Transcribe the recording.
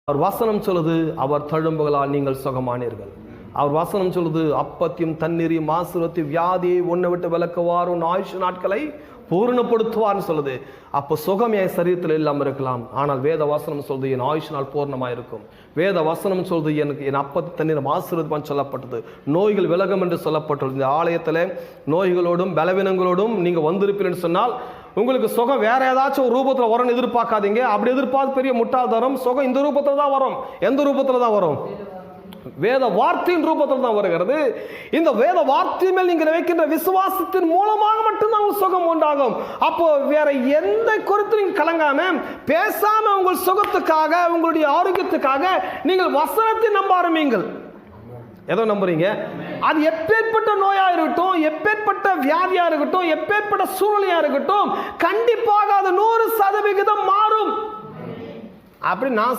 அவர் வசனம் சொல்லுது, அவர் தழும்புகளால் நீங்கள் சுகமானீர்கள். அவர் வசனம் சொல்லுது, அப்பத்தையும் தண்ணீரையும் ஆசீர்வதித்து வியாதியை ஒன்றை விட்டு விலக்குவார், உன் ஆயுஷ் நாட்களை பூர்ணப்படுத்துவார்னு சொல்லுது. அப்போ சுகம் என் சரீரத்தில் இல்லாமல் இருக்கலாம், ஆனால் வேத வசனம் சொல்லுது என் ஆயுஷ் நாள் பூர்ணமாக இருக்கும். வேத வசனம் சொல்லுது எனக்கு என் அப்பத்தை தண்ணீரும் ஆசீர்வதிப்பான்னு சொல்லப்பட்டது. நோய்கள் விலகும் என்று சொல்லப்பட்டது. இந்த ஆலயத்தில் நோய்களோடும் பலவீனங்களோடும் நீங்கள் வந்திருப்பீங்கன்னு சொன்னால் உங்களுக்கு சுகம் வேற ஏதாச்சும் ஒரு ரூபத்தில் வரும்னு எதிர்பார்க்காதீங்க. அப்படி எதிர்பார்த்து பெரிய முட்டாள்தனம். சுகம் இந்த ரூபத்தில் தான் வரும். எந்த ரூபத்தில் தான் வரும்? வேத வார்த்தையின் ரூபத்தில் தான் வருகிறது. இந்த வேத வார்த்தை மேல் நீங்கள் வைக்கின்ற விசுவாசத்தின் மூலமாக மட்டும்தான் உங்களுக்கு சுகம் உண்டாகும். அப்போ வேற எந்த குறித்து நீங்கள் கலங்காம பேசாம உங்கள் சுகத்துக்காக உங்களுடைய ஆரோக்கியத்துக்காக நீங்கள் வசனத்தை நம்ப ஆரம்பிங்கள். எதோ நம்புறீங்க? அது எப்பேற்பட்ட நோயா இருக்கட்டும், எப்பேற்பட்ட வியாதியா இருக்கட்டும், எப்பேற்பட்ட சூழ்நிலையா இருக்கட்டும், கண்டிப்பாக அது 100% மாறும். அப்படி நான்